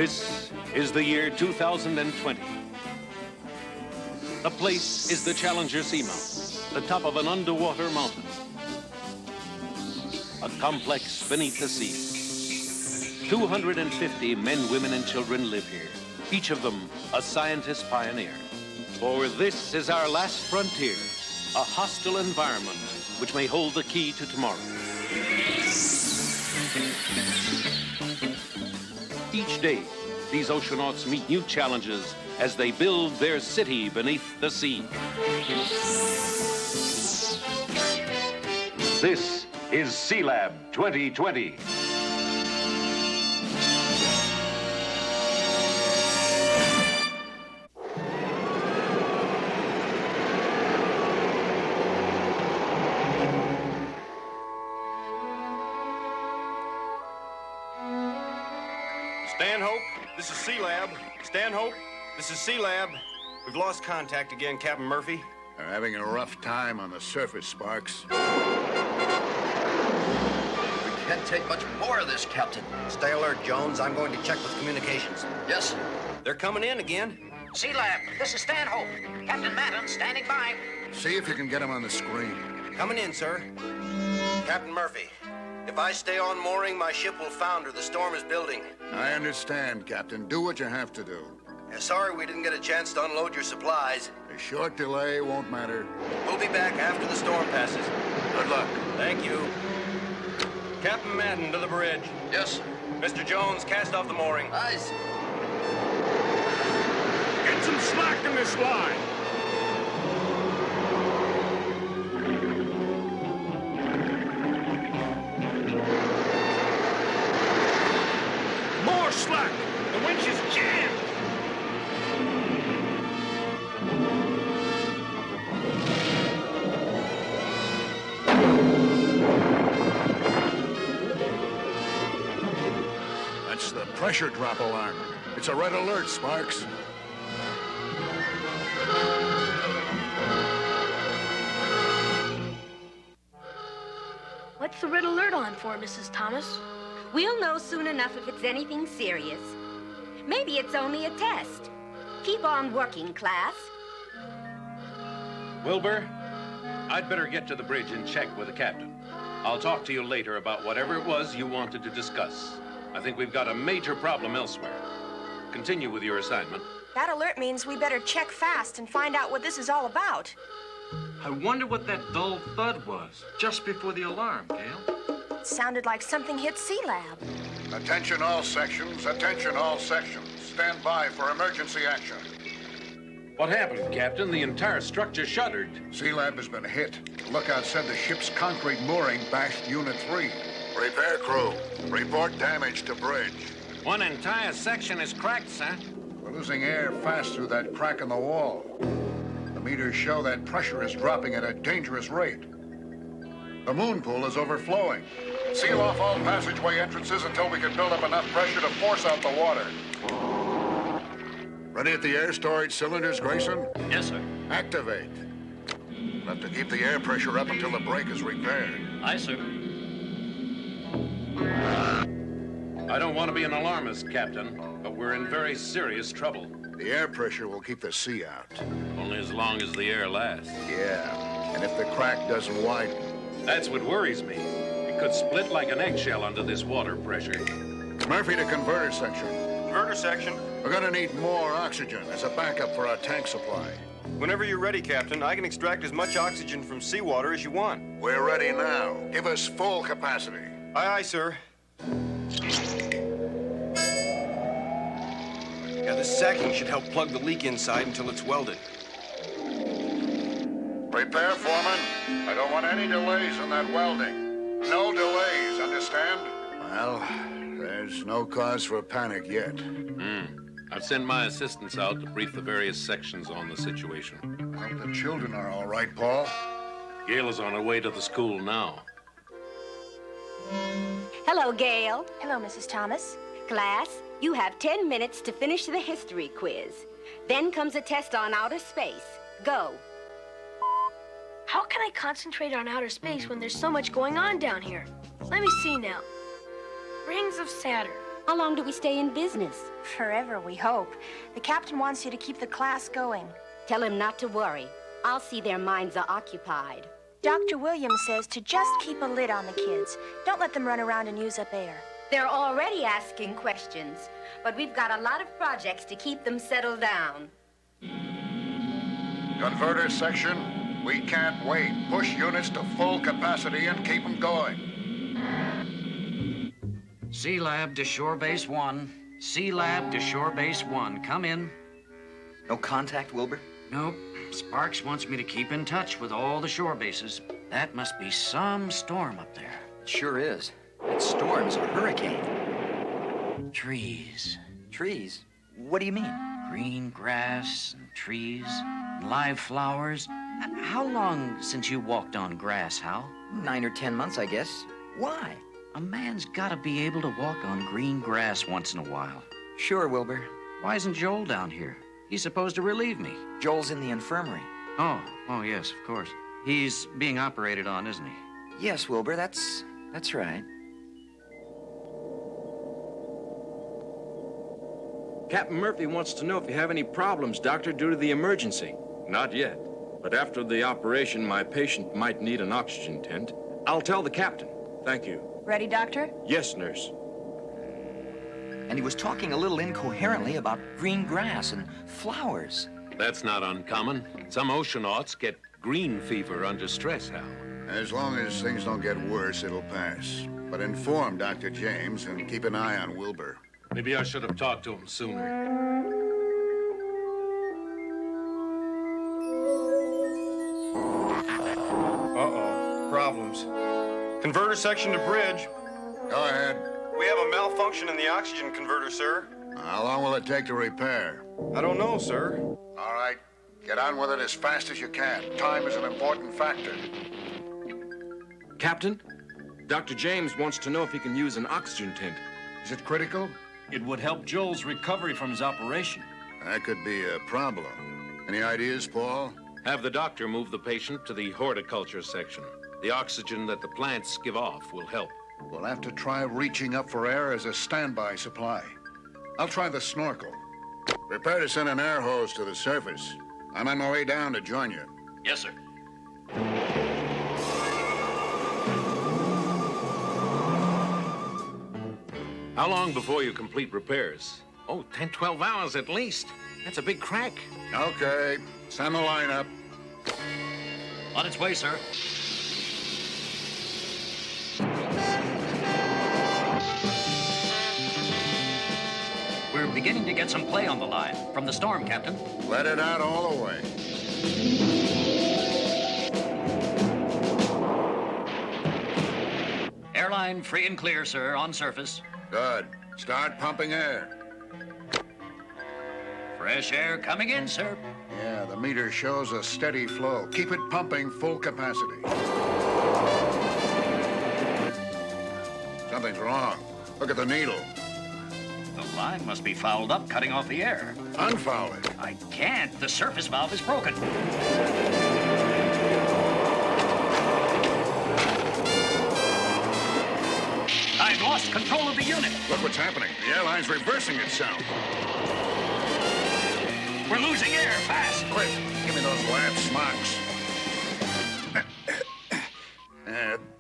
This is the year 2020. The place is the Challenger Seamount, the top of an underwater mountain. A complex beneath the sea. 250 men, women, and children live here, each of them a scientist pioneer. For this is our last frontier, a hostile environment which may hold the key to tomorrow. Each day, these oceanauts meet new challenges as they build their city beneath the sea. This is Sealab 2020. Stanhope, this is Sealab. Stanhope, this is Sealab. We've lost contact again, Captain Murphy. They're having a rough time on the surface, Sparks. We can't take much more of this, Captain. Stay alert, Jones. I'm going to check with communications. Yes, sir. They're coming in again. Sealab, this is Stanhope. Captain Madden standing by. See if you can get him on the screen. Coming in, sir. Captain Murphy, if I stay on mooring, my ship will founder. The storm is building. I understand, Captain. Do what you have to do. Sorry we didn't get a chance to unload your supplies. A short delay won't matter. We'll be back after the storm passes. Good luck. Thank you. Captain Madden to the bridge. Yes, sir. Mr. Jones, cast off the mooring. Aye, sir. Get some slack in this line. More slack. The winch is jammed. That's the pressure drop alarm. It's a red alert, Sparks. What's the red alert on for, Mrs. Thomas? We'll know soon enough if it's anything serious. Maybe it's only a test. Keep on working, class. Wilbur, I'd better get to the bridge and check with the captain. I'll talk to you later about whatever it was you wanted to discuss. I think we've got a major problem elsewhere. Continue with your assignment. That alert means we better check fast and find out what this is all about. I wonder what that dull thud was just before the alarm, Gail. It sounded like something hit Sealab. Attention all sections. Attention all sections. Stand by for emergency action. What happened, Captain? The entire structure shuddered. Sealab has been hit. Lookout said the ship's concrete mooring bashed Unit 3. Repair crew, report damage to bridge. One entire section is cracked, sir. We're losing air fast through that crack in the wall. The meters show that pressure is dropping at a dangerous rate. The moon pool is overflowing. Seal off all passageway entrances until we can build up enough pressure to force out the water. Ready at the air storage cylinders, Grayson? Yes, sir. Activate. We'll have to keep the air pressure up until the break is repaired. Aye, sir. I don't want to be an alarmist, Captain, but we're in very serious trouble. The air pressure will keep the sea out. Only as long as the air lasts. Yeah, and if the crack doesn't widen. That's what worries me. It could split like an eggshell under this water pressure. Murphy to converter section. Converter section. We're gonna need more oxygen as a backup for our tank supply. Whenever you're ready, Captain, I can extract as much oxygen from seawater as you want. We're ready now. Give us full capacity. Aye, aye, sir. Yeah, this sacking should help plug the leak inside until it's welded. Prepare, Foreman. I don't want any delays in that welding. No delays, understand? Well, there's no cause for panic yet. I've sent my assistants out to brief the various sections on the situation. I hope the children are all right, Paul. Gail is on her way to the school now. Hello, Gail. Hello, Mrs. Thomas. Class, you have 10 minutes to finish the history quiz. Then comes a test on outer space. Go. How can I concentrate on outer space when there's so much going on down here? Let me see now. Rings of Saturn, How long do we stay in business? Forever, we hope. The captain wants you to keep the class going. Tell him not to worry. I'll see their minds are occupied. Dr. Williams says to just keep a lid on the kids. Don't let them run around and use up air. They're already asking questions, but we've got a lot of projects to keep them settled down. Converter section, we can't wait. Push units to full capacity and keep them going. Sealab to Shore Base 1. Sealab to Shore Base 1. Come in. No contact, Wilbur? Nope. Sparks wants me to keep in touch with all the shore bases. That must be some storm up there. It sure is. That storm's a hurricane. Trees. Trees? What do you mean? Green grass and trees and live flowers. How long since you walked on grass, Hal? 9 or 10 months, I guess. Why? A man's gotta be able to walk on green grass once in a while. Sure, Wilbur. Why isn't Joel down here? He's supposed to relieve me. Joel's in the infirmary. Oh, yes, of course. He's being operated on, isn't he? Yes, Wilbur, that's right. Captain Murphy wants to know if you have any problems, Doctor, due to the emergency. Not yet. But after the operation, my patient might need an oxygen tent. I'll tell the captain. Thank you. Ready, Doctor? Yes, nurse. And he was talking a little incoherently about green grass and flowers. That's not uncommon. Some oceanauts get green fever under stress, Hal. As long as things don't get worse, it'll pass. But inform Dr. James and keep an eye on Wilbur. Maybe I should have talked to him sooner. Uh-oh. Problems. Converter section to bridge. Go ahead. We have a malfunction in the oxygen converter, sir. How long will it take to repair? I don't know, sir. All right. Get on with it as fast as you can. Time is an important factor. Captain, Dr. James wants to know if he can use an oxygen tent. Is it critical? It would help Joel's recovery from his operation. That could be a problem. Any ideas, Paul? Have the doctor move the patient to the horticulture section. The oxygen that the plants give off will help. We'll have to try reaching up for air as a standby supply. I'll try the snorkel. Prepare to send an air hose to the surface. I'm on my way down to join you. Yes, sir. How long before you complete repairs? Oh, 10, 12 hours at least. That's a big crack. Okay. Send the line up. On its way, sir. We're beginning to get some play on the line. From the storm, Captain. Let it out all the way. Airline free and clear, sir, on surface. Good. Start pumping air. Fresh air coming in, sir. Yeah, the meter shows a steady flow. Keep it pumping full capacity. Something's wrong. Look at the needle. The line must be fouled up, cutting off the air. Unfoul it. I can't. The surface valve is broken. I've lost control of the unit. Look what's happening. The airline's reversing itself. We're losing air fast. Quick, give me those lab smocks.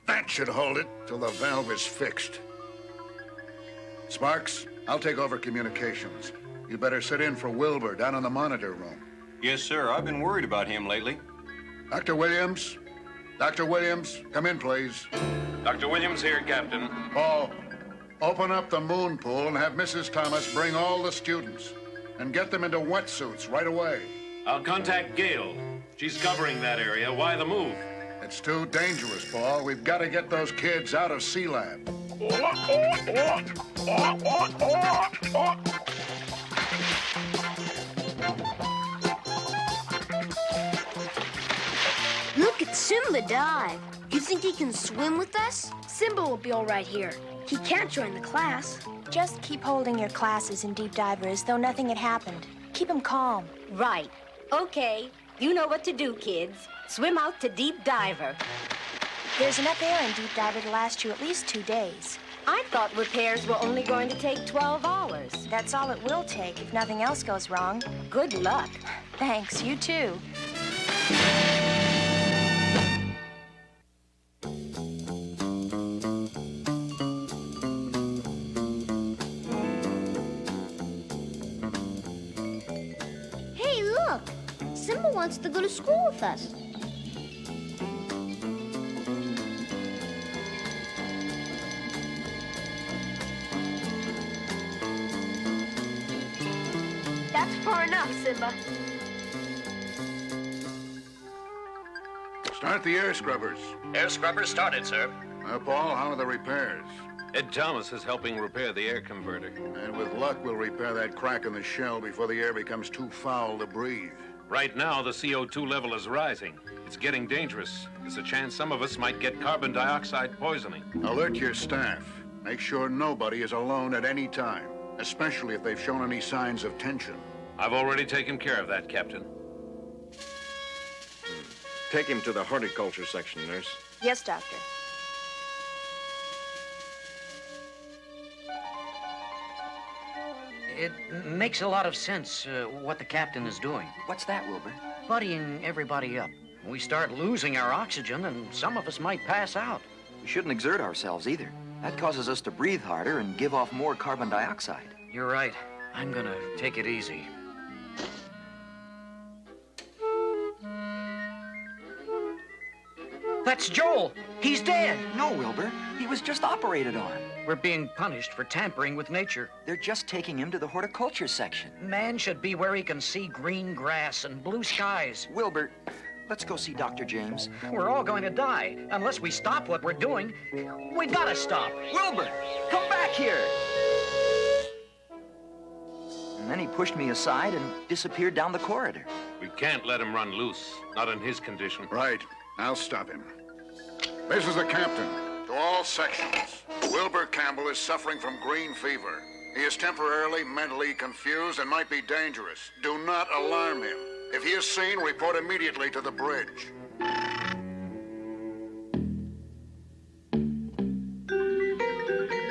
That should hold it till the valve is fixed. Sparks, I'll take over communications. You better sit in for Wilbur down in the monitor room. Yes, sir. I've been worried about him lately. Dr. Williams? Dr. Williams, come in, please. Dr. Williams here, Captain. Paul, open up the moon pool and have Mrs. Thomas bring all the students. And get them into wetsuits right away. I'll contact Gail. She's covering that area. Why the move? It's too dangerous, Paul. We've got to get those kids out of Sealab. Look at Simba dive. You think he can swim with us? Simba will be all right here. He can't join the class. Just keep holding your classes in deep diver as though nothing had happened. Keep them calm. Right. Okay. You know what to do, kids. Swim out to deep diver. There's enough air in deep diver to last you at least 2 days. I thought repairs were only going to take 12 hours. That's all it will take if nothing else goes wrong. Good luck. Thanks, you too. Hey, look! Simba wants to go to school with us. That's far enough, Simba. Start the air scrubbers. Air scrubbers started, sir. Paul, how are the repairs? Ed Thomas is helping repair the air converter. And with luck, we'll repair that crack in the shell before the air becomes too foul to breathe. Right now, the CO2 level is rising. It's getting dangerous. There's a chance some of us might get carbon dioxide poisoning. Alert your staff. Make sure nobody is alone at any time, especially if they've shown any signs of tension. I've already taken care of that, Captain. Take him to the horticulture section, nurse. Yes, Doctor. It makes a lot of sense what the captain is doing. What's that, Wilbur? Buddying everybody up. We start losing our oxygen, and some of us might pass out. We shouldn't exert ourselves either. That causes us to breathe harder and give off more carbon dioxide. You're right. I'm gonna take it easy. That's Joel! He's dead! No, Wilbur. He was just operated on. We're being punished for tampering with nature. They're just taking him to the horticulture section. Man should be where he can see green grass and blue skies. Wilbur, let's go see Dr. James. We're all going to die. Unless we stop what we're doing. We gotta stop. Wilbur, come back here! And then he pushed me aside and disappeared down the corridor. We can't let him run loose. Not in his condition. Right. I'll stop him. This is the captain. To all sections. Wilbur Campbell is suffering from green fever. He is temporarily mentally confused and might be dangerous. Do not alarm him. If he is seen, report immediately to the bridge.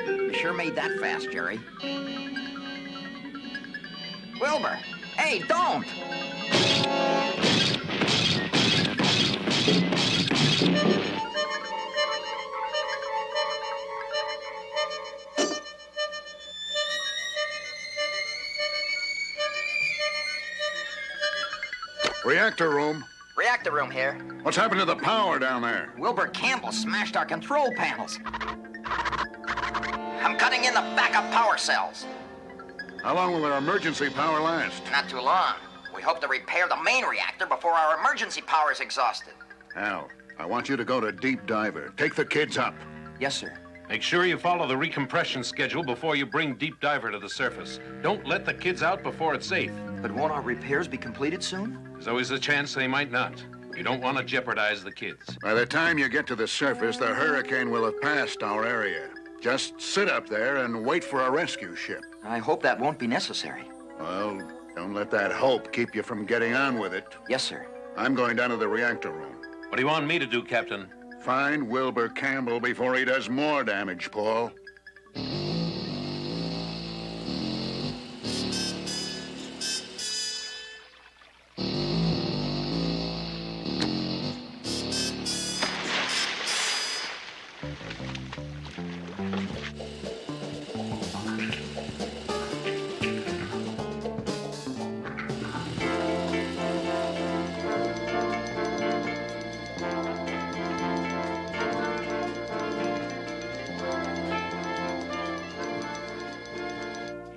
You sure made that fast, Jerry. Wilbur! Hey, don't! Reactor room. Reactor room here. What's happened to the power down there? Wilbur Campbell smashed our control panels. I'm cutting in the backup power cells. How long will their emergency power last? Not too long. We hope to repair the main reactor before our emergency power is exhausted. Al, I want you to go to Deep Diver. Take the kids up. Yes, sir. Make sure you follow the recompression schedule before you bring Deep Diver to the surface. Don't let the kids out before it's safe. But won't our repairs be completed soon? There's always a chance they might not. You don't want to jeopardize the kids. By the time you get to the surface, the hurricane will have passed our area. Just sit up there and wait for a rescue ship. I hope that won't be necessary. Well, don't let that hope keep you from getting on with it. Yes, sir. I'm going down to the reactor room. What do you want me to do, Captain? Find Wilbur Campbell before he does more damage, Paul.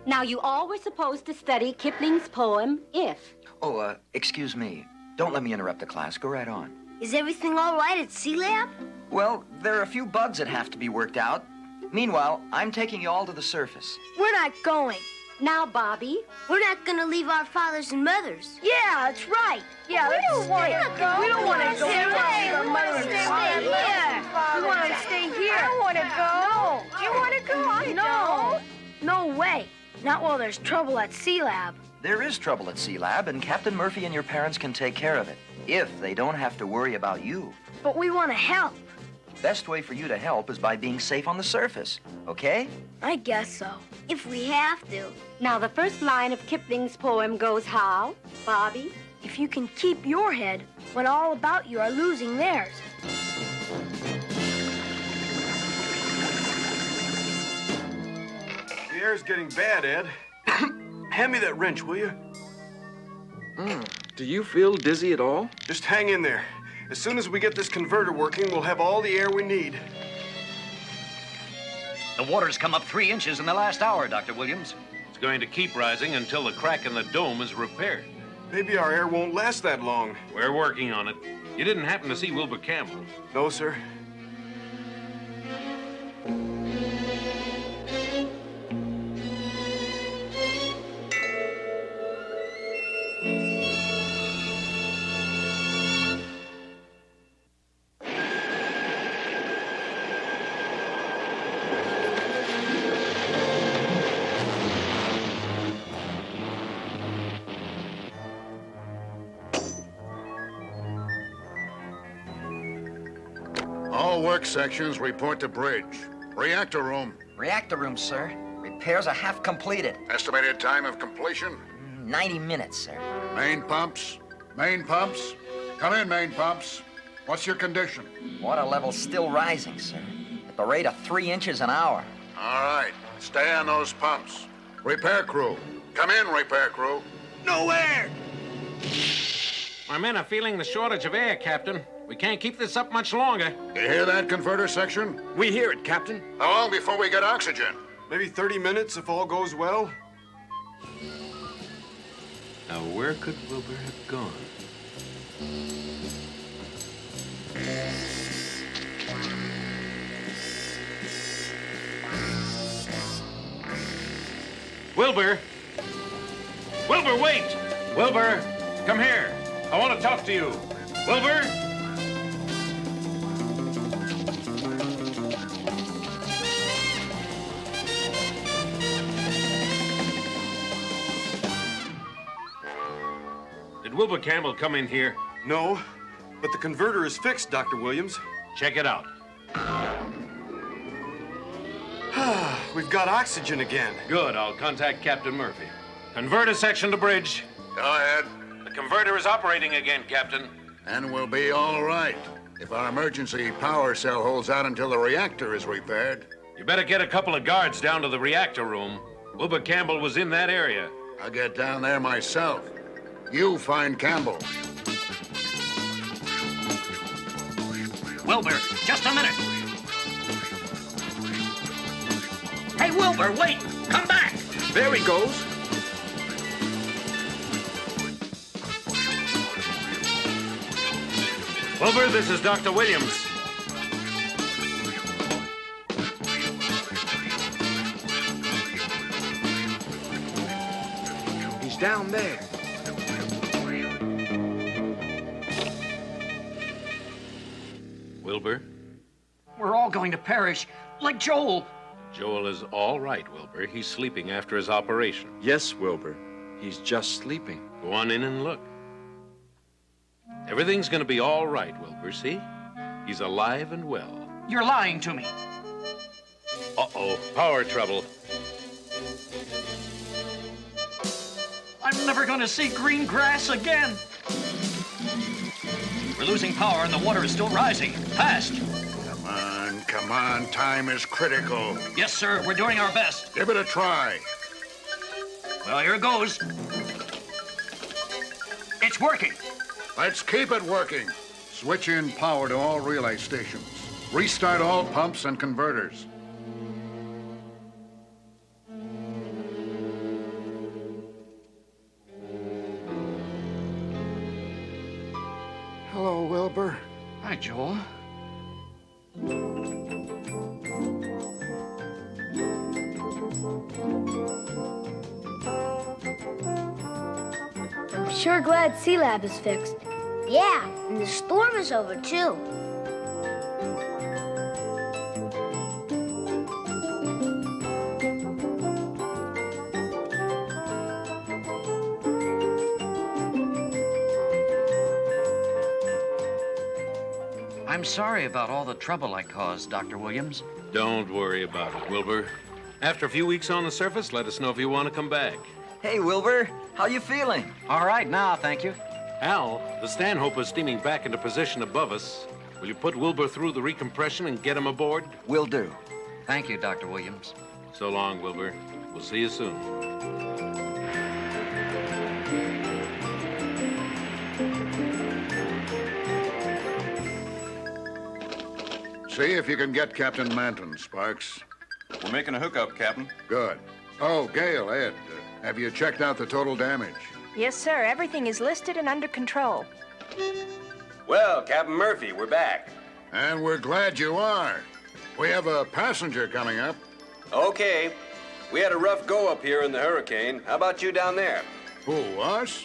Now, you all were supposed to study Kipling's poem, If. Oh, excuse me. Don't let me interrupt the class. Go right on. Is everything all right at Sealab? Well, there are a few bugs that have to be worked out. Meanwhile, I'm taking you all to the surface. We're not going. Now, Bobby. We're not going to leave our fathers and mothers. Yeah, that's right. Yeah, We don't want to go. We don't want to go. We want to stay here. We want to stay here. I don't want to go. Do you want to go? No. No way. Not while there's trouble at Sealab. There is trouble at Sealab, and Captain Murphy and your parents can take care of it, if they don't have to worry about you. But we want to help. best way for you to help is by being safe on the surface, okay? I guess so. If we have to. Now, the first line of Kipling's poem goes how, Bobby? If you can keep your head when all about you are losing theirs. The air's getting bad, Ed. Hand me that wrench, will you? Do you feel dizzy at all? Just hang in there. As soon as we get this converter working, we'll have all the air we need. The water's come up 3 inches in the last hour, Dr. Williams. It's going to keep rising until the crack in the dome is repaired. Maybe our air won't last that long. We're working on it. You didn't happen to see Wilbur Campbell? No, sir. All work sections report to bridge. Reactor room. Reactor room, sir. Repairs are half completed. Estimated time of completion? 90 minutes, sir. Main pumps. Main pumps. Come in, main pumps. What's your condition? Water level's still rising, sir. At the rate of 3 inches an hour. All right. Stay on those pumps. Repair crew. Come in, repair crew. No air! My men are feeling the shortage of air, Captain. We can't keep this up much longer. You hear that, converter section? We hear it, Captain. How long before we get oxygen? Maybe 30 minutes if all goes well. Now, where could Wilbur have gone? Wilbur! Wilbur, wait! Wilbur, come here. I want to talk to you. Wilbur? Did Wilbur Campbell come in here? No, but the converter is fixed, Dr. Williams. Check it out. We've got oxygen again. Good. I'll contact Captain Murphy. Converter section to bridge. Go ahead. The converter is operating again, Captain. And we'll be all right if our emergency power cell holds out until the reactor is repaired. You better get a couple of guards down to the reactor room. Wilbur Campbell was in that area. I'll get down there myself. You find Campbell. Wilbur, just a minute. Hey, Wilbur, wait! Come back! There he goes. Wilbur, this is Dr. Williams. He's down there. Wilbur? We're all going to perish, like Joel. Joel is all right, Wilbur. He's sleeping after his operation. Yes, Wilbur. He's just sleeping. Go on in and look. Everything's gonna be all right, Wilbur, see? He's alive and well. You're lying to me. Uh-oh, power trouble. I'm never going to see green grass again. We're losing power and the water is still rising. Fast. Come on, time is critical. Yes, sir, we're doing our best. Give it a try. Well, here goes. It's working. Let's keep it working. Switch in power to all relay stations. Restart all pumps and converters. Hello, Wilbur. Hi, Joel. I'm sure glad Sealab is fixed. Yeah, and the storm is over, too. I'm sorry about all the trouble I caused, Dr. Williams. Don't worry about it, Wilbur. After a few weeks on the surface, let us know if you want to come back. Hey, Wilbur, how you feeling? All right now, thank you. Al, the Stanhope is steaming back into position above us. Will you put Wilbur through the recompression and get him aboard? Will do. Thank you, Dr. Williams. So long, Wilbur. We'll see you soon. See if you can get Captain Manton, Sparks. We're making a hookup, Captain. Good. Oh, Gail, Ed, have you checked out the total damage? Yes, sir. Everything is listed and under control. Well, Captain Murphy, we're back. And we're glad you are. We have a passenger coming up. Okay. We had a rough go up here in the hurricane. How about you down there? Who, us?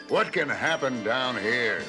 What can happen down here?